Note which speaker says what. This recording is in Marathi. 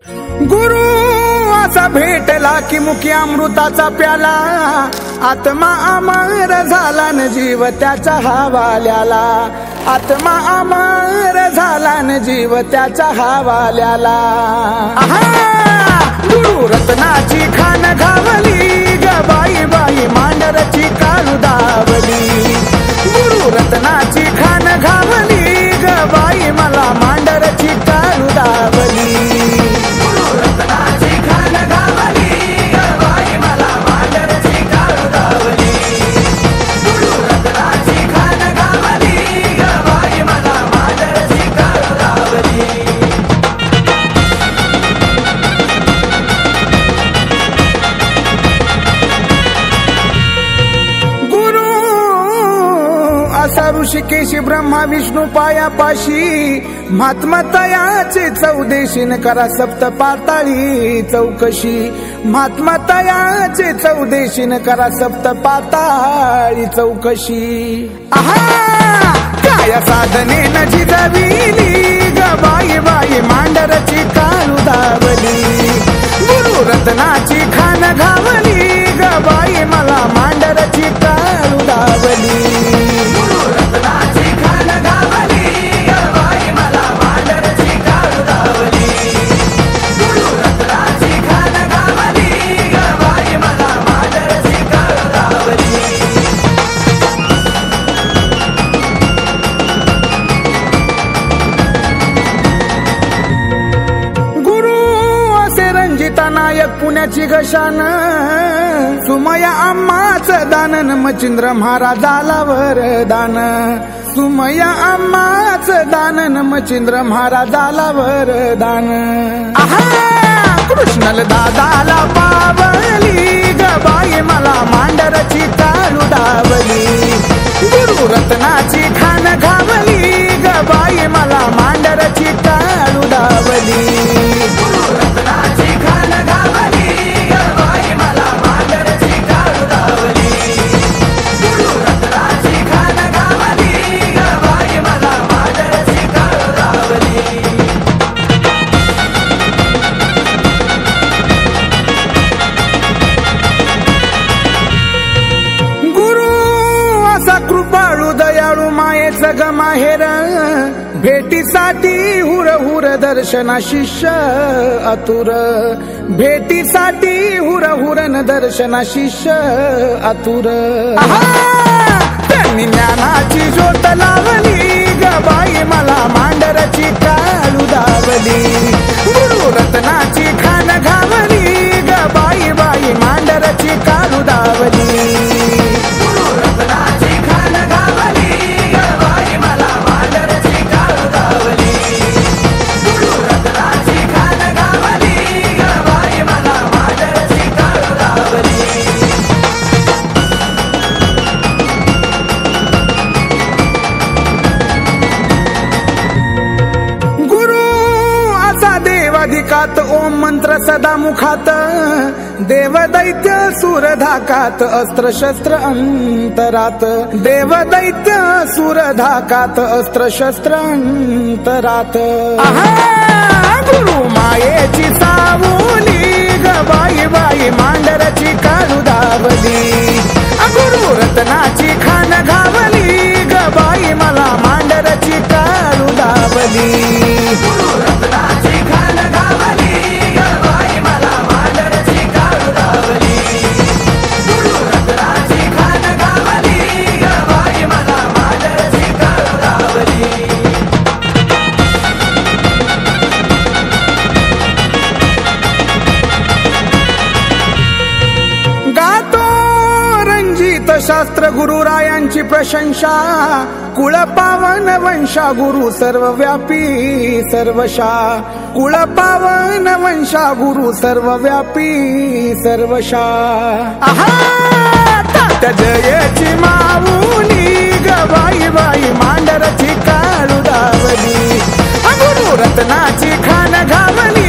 Speaker 1: गुरु असा भेटला की मुखी अमृताचा प्याला, आत्मा अमर झाला न जीव त्याच्या हवाल्याला, आत्मा अमर झाला न जीव त्याच्या हवाल्याला। गुरु रत्नाची खान घावली ग बाई बाई मांडरची काळू दावली, गुरु रत्नाची खान घावली ग बाई मला मांडरची काळू दावली, गुरु रत्नाची खान घावली ग बाई मला मांडरची काळू दावली, गुरु रत्नाची खान घावली ग बाई मला मांडरची काळू दावली। असा ऋषिकेशी ब्रह्मा विष्णू पायापाशी, महात्मा तयाचे चौदेशीन करा सप्त पाताळी चौकशी, महात्मा तयाचे चौदेशीन करा सप्त पाताळी चौकशी। काय साधनेन जिजविली ग बाई बाई मांडरची काळू दावली, गुरु रत्नाची खान घावली ग बाई मला मांडरची काळू दावली, गुरु रत्नाची खान घावली ग बाई मला मांडरची काळू दावली, गुरु रत्नाची खान घावली ग बाई मला मांडरची काळू दावली। रणजिता नायक पुण्याची गशान, सुमया अम्माचं दानन मचिंद्र महाराजाला वरदान, सुमया अम्माचं दानन मचिंद्र महाराजाला वरदान। कृष्णल दादाला पावली ग बाई मला मांडरची काळू दावली, गुरु रत्नाची खान घावली ग बाई मला मांडरची काळू दावली, गुरु रत्नाची खान घावली ग बाई मला मांडरची काळू दावली, गुरु रत्नाची खान घावली ग बाई मला मांडरची काळू दावली। गुरु असा कृपाळू दयाळू मायेचं ग माहेर, भेटीसाठी हुर हुर दर्शना शिष्य आतुर, भेटीसाठी हुर हुरन दर्शना शिष्य आतुर। त्यांनी ज्ञानाची ज्योत लावली ग बाई मला मांडरची काळू दावली, गुरु रत्नाची खान घावली ग बाई बाई मांडरची काळू दावली, गुरु रत्नाची खान घावली ग बाई मला मांडरची काळू दावली, गुरु रत्नाची खान घावली ग बाई मला मांडरची काळू दावली। देवाधिकात ओम मंत्र सदा मुखात, देवदैत्य सुरधाकात अस्त्र शस्त्र अंतरात, देवदैत्य सुरधाकात अस्त्र शस्त्र अंतरात। गुरु मायेची सावली ग बाई बाई मांडरची काळू दावली, गुरु रत्नाची खान घावली ग बाई मला मांडरची काळू दावली, गुरु रत्नाची खान घावली ग बाई मला मांडरची काळू दावली, गुरु रत्नाची खान घावली ग बाई मला मांडरची काळू दावली। गातो रणजित शास्त्र गुरुरायांची प्रशंसा, कुळ पावन वंशा गुरु सर्वव्यापी सर्वशा, कुळ पावन वंशा गुरु सर्वव्यापी सर्वशा। तात्या जयची माऊली ग बाई बाई मांडरची काळू दावली, गुरु रत्नाची खान घावली